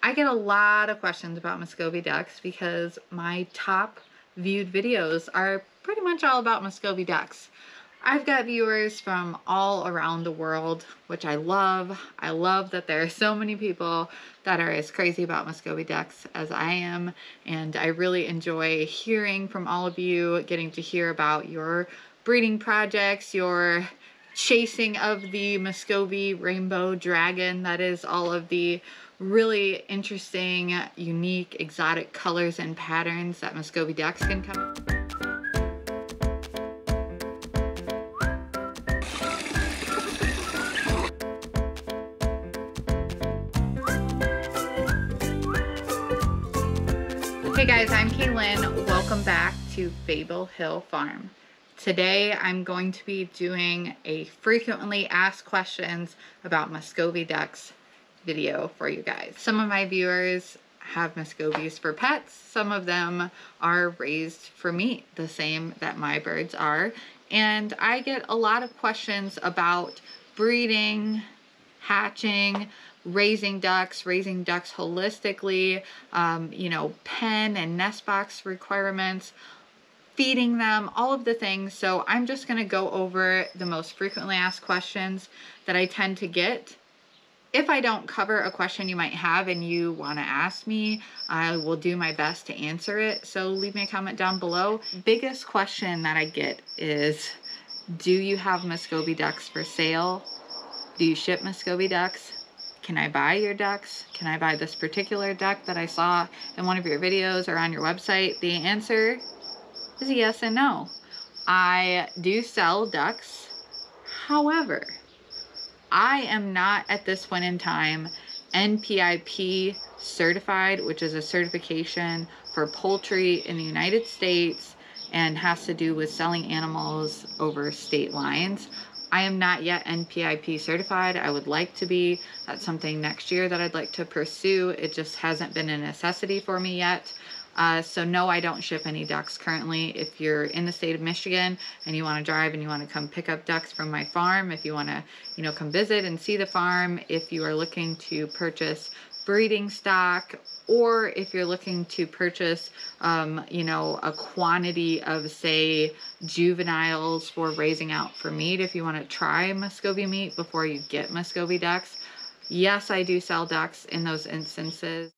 I get a lot of questions about Muscovy ducks because my top viewed videos are pretty much all about Muscovy ducks. I've got viewers from all around the world, which I love. I love that there are so many people that are as crazy about Muscovy ducks as I am, and I really enjoy hearing from all of you, getting to hear about your breeding projects, your chasing of the Muscovy rainbow dragon. That is all of the really interesting, unique, exotic colors and patterns that Muscovy ducks can come in. Hey guys, I'm Kaylin. Welcome back to Fable Hill Farm. Today I'm going to be doing a frequently asked questions about Muscovy ducks video for you guys. Some of my viewers have Muscovies for pets. Some of them are raised for meat, the same that my birds are. And I get a lot of questions about breeding, hatching, raising ducks holistically, you know, pen and nest box requirements, feeding them, all of the things. So I'm just going to go over the most frequently asked questions that I tend to get. If I don't cover a question you might have and you want to ask me, I will do my best to answer it. So leave me a comment down below. Biggest question that I get is, do you have Muscovy ducks for sale? Do you ship Muscovy ducks? Can I buy your ducks? Can I buy this particular duck that I saw in one of your videos or on your website? The answer is yes and no. I do sell ducks. However, I am not at this point in time NPIP certified, which is a certification for poultry in the United States and has to do with selling animals over state lines. I am not yet NPIP certified. I would like to be. That's something next year that I'd like to pursue. It just hasn't been a necessity for me yet. So no, I don't ship any ducks currently. If you're in the state of Michigan and you want to drive and you want to come pick up ducks from my farm, if you want to, you know, come visit and see the farm, if you are looking to purchase breeding stock, or if you're looking to purchase, you know, a quantity of, say, juveniles for raising out for meat, if you want to try Muscovy meat before you get Muscovy ducks, yes, I do sell ducks in those instances.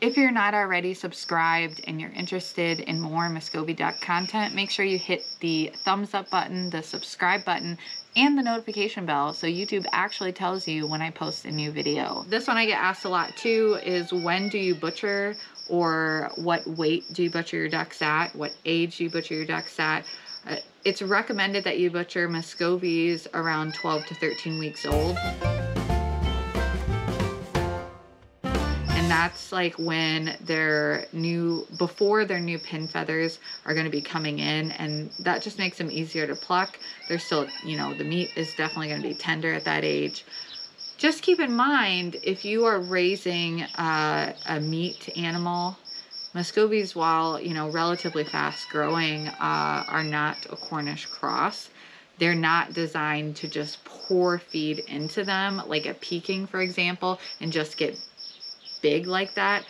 If you're not already subscribed and you're interested in more Muscovy duck content, make sure you hit the thumbs up button, the subscribe button, and the notification bell so YouTube actually tells you when I post a new video. This one I get asked a lot too is, when do you butcher, or what weight do you butcher your ducks at? What age do you butcher your ducks at? It's recommended that you butcher Muscovies around 12 to 13 weeks old. And that's like when before their new pin feathers are going to be coming in, and that just makes them easier to pluck. They're still, you know, the meat is definitely going to be tender at that age. Just keep in mind, if you are raising a meat animal, Muscovies, while, you know, relatively fast growing, are not a Cornish cross. They're not designed to just pour feed into them like a Peking, for example, and just get big like that.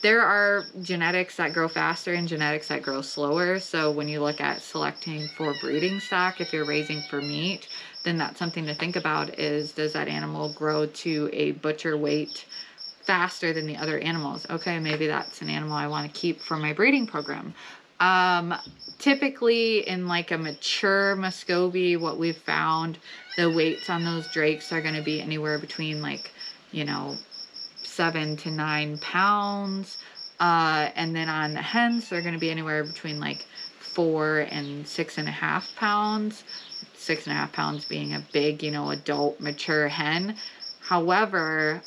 There are genetics that grow faster and genetics that grow slower. So when you look at selecting for breeding stock, if you're raising for meat, then that's something to think about, is, does that animal grow to a butcher weight faster than the other animals? Okay, maybe that's an animal I want to keep for my breeding program. Typically in like a mature Muscovy, what we've found, the weights on those drakes are going to be anywhere between, like, you know, 7 to 9 pounds, and then on the hens they're going to be anywhere between like 4 and 6.5 pounds. 6.5 pounds being a big, you know, adult mature hen. However,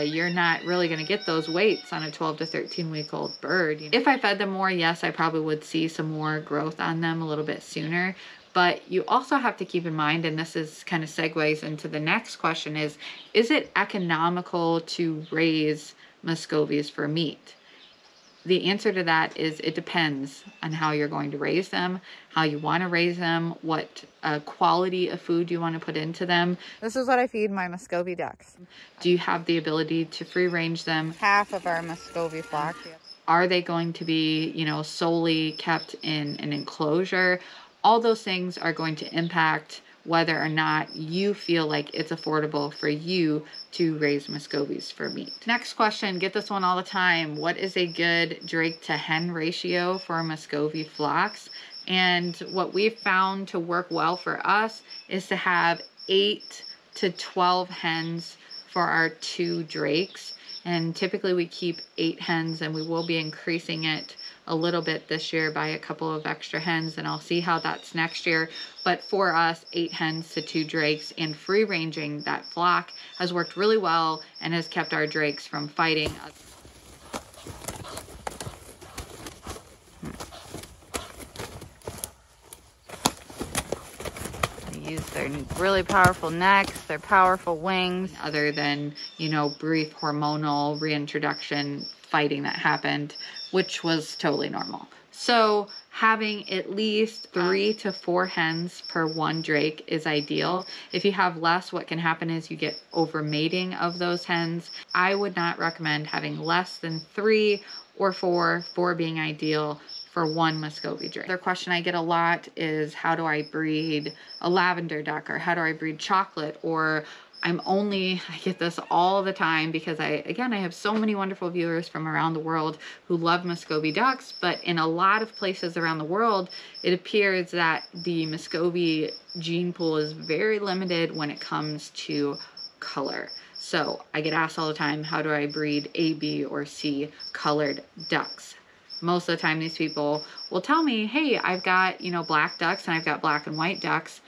you're not really going to get those weights on a 12 to 13 week old bird. If I fed them more, yes, I probably would see some more growth on them a little bit sooner. But you also have to keep in mind, and this is kind of segues into the next question, is it economical to raise Muscovies for meat? The answer to that is it depends on how you're going to raise them, how you want to raise them, what quality of food you want to put into them. This is what I feed my Muscovy ducks. Do you have the ability to free range them? Half of our Muscovy flock. Are they going to be, you know, solely kept in an enclosure? All those things are going to impact whether or not you feel like it's affordable for you to raise Muscovies for meat. Next question, get this one all the time. What is a good drake to hen ratio for Muscovy flocks? And what we've found to work well for us is to have 8 to 12 hens for our 2 drakes. And typically we keep 8 hens, and we will be increasing it a little bit this year by a couple of extra hens, and I'll see how that's next year. But for us, 8 hens to 2 drakes and free ranging that flock has worked really well and has kept our drakes from fighting. They use their really powerful necks, their powerful wings, other than, you know, brief hormonal reintroduction fighting that happened, which was totally normal. So having at least 3 to 4 hens per 1 drake is ideal. If you have less, what can happen is you get overmating of those hens. I would not recommend having less than 3 or 4 being ideal for 1 Muscovy drake. Another question I get a lot is, how do I breed a lavender duck, or how do I breed chocolate? Or I get this all the time because I have so many wonderful viewers from around the world who love Muscovy ducks, but in a lot of places around the world, it appears that the Muscovy gene pool is very limited when it comes to color. So I get asked all the time, how do I breed A, B, or C colored ducks? Most of the time these people will tell me, hey, I've got, you know, black ducks and I've got black and white ducks.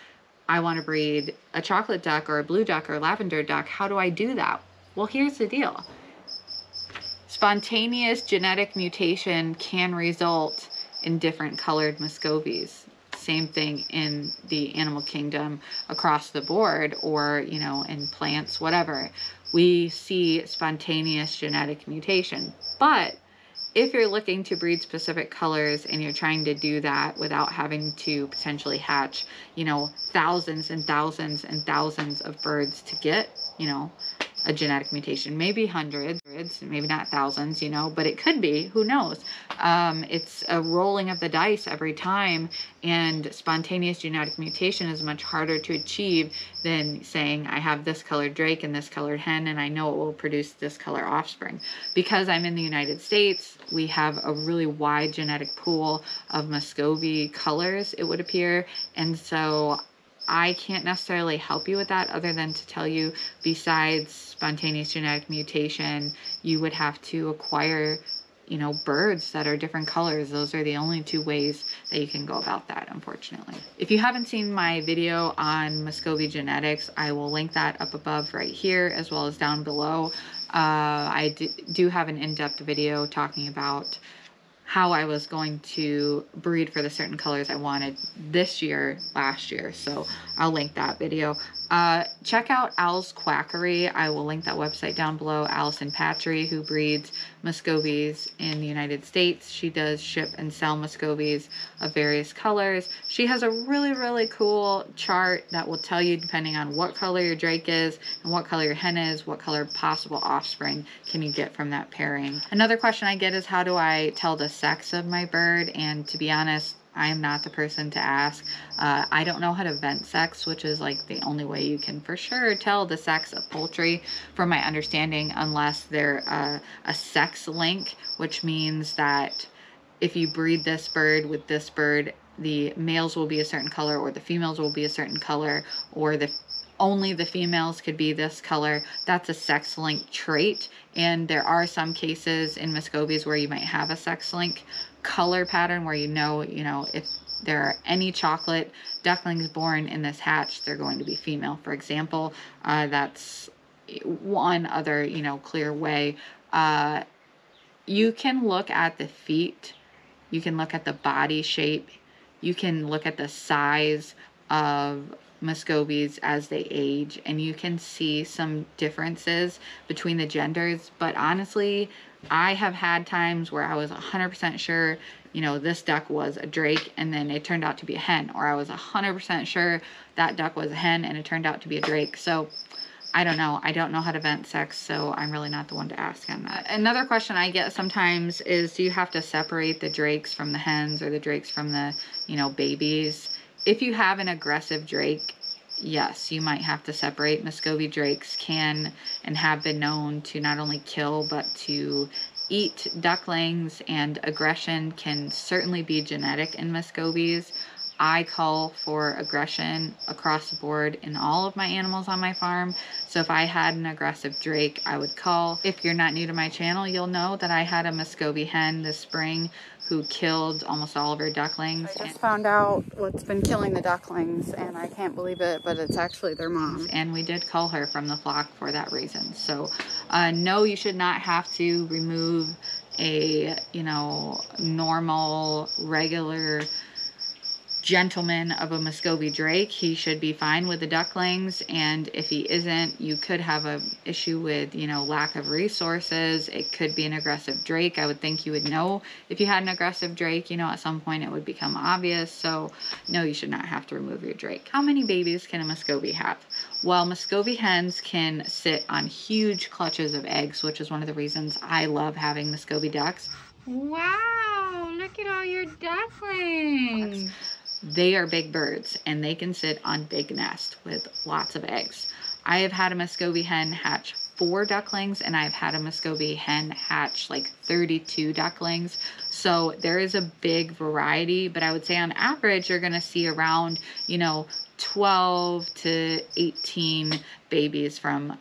I want to breed a chocolate duck or a blue duck or a lavender duck. How do I do that? Well, here's the deal. Spontaneous genetic mutation can result in different colored Muscovies. Same thing in the animal kingdom across the board, or, you know, in plants, whatever. We see spontaneous genetic mutation. But if you're looking to breed specific colors and you're trying to do that without having to potentially hatch, you know, thousands and thousands and thousands of birds to get, you know, a genetic mutation, maybe hundreds, maybe not thousands, you know, but it could be, who knows? It's a rolling of the dice every time, and spontaneous genetic mutation is much harder to achieve than saying, I have this colored drake and this colored hen, and I know it will produce this color offspring. Because I'm in the United States, we have a really wide genetic pool of Muscovy colors, it would appear, and so I can't necessarily help you with that, other than to tell you, besides spontaneous genetic mutation, you would have to acquire, you know, birds that are different colors. Those are the only 2 ways that you can go about that, unfortunately. If you haven't seen my video on Muscovy genetics, I will link that up above right here, as well as down below. I do have an in-depth video talking about how I was going to breed for the certain colors I wanted this year, last year. So I'll link that video. Check out Al's Quackery. I will link that website down below. Allison Patry, who breeds Muscovies in the United States. She does ship and sell Muscovies of various colors. She has a really, really cool chart that will tell you, depending on what color your drake is and what color your hen is, what color possible offspring can you get from that pairing. Another question I get is, how do I tell the sex of my bird? And to be honest, I am not the person to ask. I don't know how to vent sex, which is like the only way you can for sure tell the sex of poultry, from my understanding, unless they're a sex link, which means that if you breed this bird with this bird, the males will be a certain color, or the females will be a certain color, or only the females could be this color. That's a sex link trait, and there are some cases in Muscovies where you might have a sex link color pattern where you know if there are any chocolate ducklings born in this hatch, they're going to be female, for example. That's one other clear way. You can look at the feet, you can look at the body shape, you can look at the size of Muscovies as they age, and you can see some differences between the genders. But honestly, I have had times where I was 100% sure, you know, this duck was a drake and then it turned out to be a hen, or I was 100% sure that duck was a hen and it turned out to be a drake. So I don't know. I don't know how to vent sex, so I'm really not the one to ask on that. Another question I get sometimes is, do you have to separate the drakes from the hens or the drakes from the, you know, babies? If you have an aggressive drake, yes, you might have to separate. Muscovy drakes can and have been known to not only kill, but to eat ducklings, and aggression can certainly be genetic in Muscovies. I call for aggression across the board in all of my animals on my farm. So if I had an aggressive drake, I would call. If you're not new to my channel, you'll know that I had a Muscovy hen this spring who killed almost all of her ducklings. I just found out what's been killing the ducklings, and I can't believe it, but it's actually their mom. And we did cull her from the flock for that reason. So no, you should not have to remove a, you know, normal, regular gentleman of a Muscovy drake. He should be fine with the ducklings, and if he isn't, you could have a issue with, you know, lack of resources. It could be an aggressive drake. I would think you would know if you had an aggressive drake, you know, at some point it would become obvious. So no, you should not have to remove your drake. How many babies can a Muscovy have? Well, Muscovy hens can sit on huge clutches of eggs, which is one of the reasons I love having Muscovy ducks. Wow, look at all your ducklings. They are big birds, and they can sit on big nests with lots of eggs. I have had a Muscovy hen hatch 4 ducklings, and I've had a Muscovy hen hatch like 32 ducklings. So there is a big variety, but I would say on average, you're going to see around, you know, 12 to 18 babies from,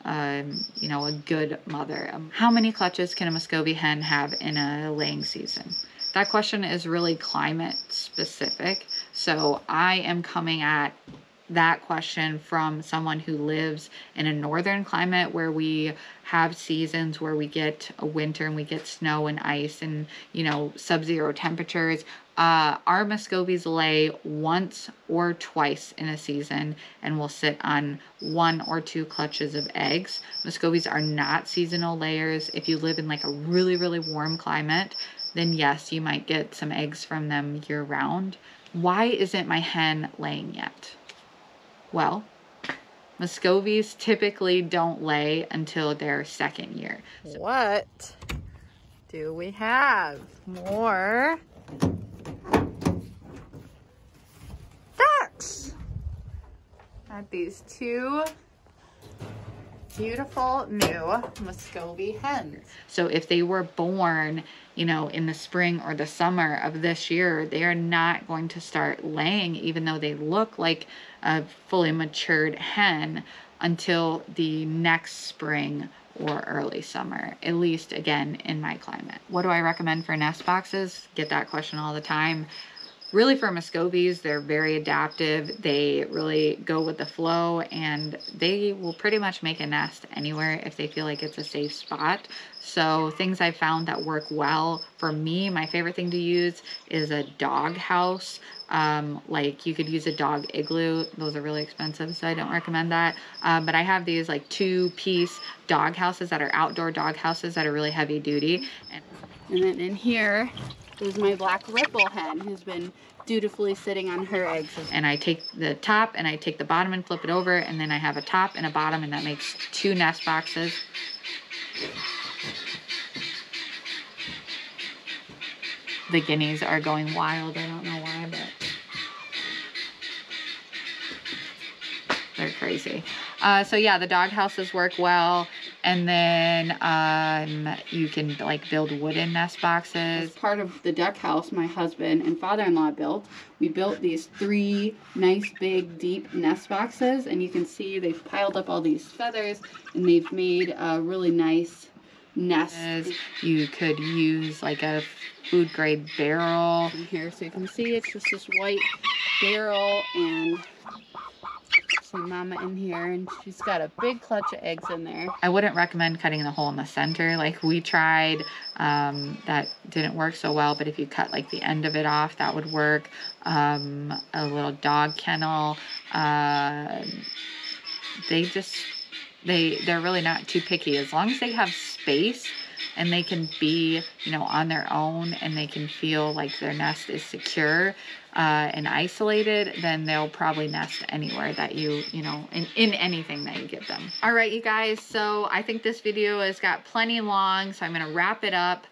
you know, a good mother. How many clutches can a Muscovy hen have in a laying season? That question is really climate specific. So I am coming at that question from someone who lives in a northern climate where we have seasons where we get a winter and we get snow and ice and, you know, sub-zero temperatures. Our Muscovies lay once or twice in a season and will sit on 1 or 2 clutches of eggs. Muscovies are not seasonal layers. If you live in like a really, really warm climate, then yes, you might get some eggs from them year round. Why isn't my hen laying yet? Well, Muscovies typically don't lay until their 2nd year. So what do we have? More ducks. Got these 2 beautiful new Muscovy hens. So if they were born, you know, in the spring or the summer of this year, they are not going to start laying, even though they look like a fully matured hen, until the next spring or early summer, at least again in my climate. What do I recommend for nest boxes? Get that question all the time. Really, for Muscovies, they're very adaptive. They really go with the flow, and they will pretty much make a nest anywhere if they feel like it's a safe spot. So things I've found that work well for me, my favorite thing to use is a dog house. Like you could use a dog igloo. Those are really expensive, so I don't recommend that. But I have these like 2-piece dog houses that are outdoor dog houses that are really heavy duty. And then in here is my black ripple hen who's been dutifully sitting on her eggs. And I take the top and I take the bottom and flip it over, and then I have a top and a bottom, and that makes 2 nest boxes. The guineas are going wild. I don't know why, but they're crazy. So yeah, the dog houses work well. And then you can like build wooden nest boxes. As part of the duck house my husband and father-in-law built, we built these 3 nice big deep nest boxes, and you can see they've piled up all these feathers and they've made a really nice nest. You could use like a food grade barrel in here, so you can see it's just this white barrel, and some mama in here, and she's got a big clutch of eggs in there. I wouldn't recommend cutting the hole in the center like we tried. That didn't work so well, but if you cut like the end of it off, that would work. A little dog kennel. They're really not too picky. As long as they have space, and they can be, you know, on their own, and they can feel like their nest is secure and isolated, then they'll probably nest anywhere that you know, in anything that you give them. All right, you guys, so I think this video has got plenty long, so I'm gonna wrap it up.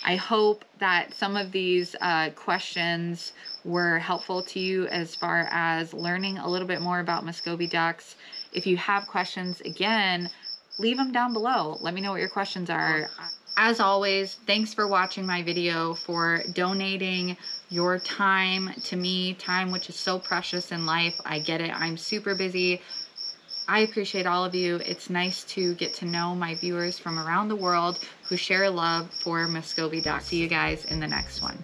I hope that some of these questions were helpful to you as far as learning a little bit more about Muscovy ducks. If you have questions, again, leave them down below. Let me know what your questions are. As always, thanks for watching my video, for donating your time to me, time which is so precious in life. I get it. I'm super busy. I appreciate all of you. It's nice to get to know my viewers from around the world who share love for Muscovy ducks. See you guys in the next one.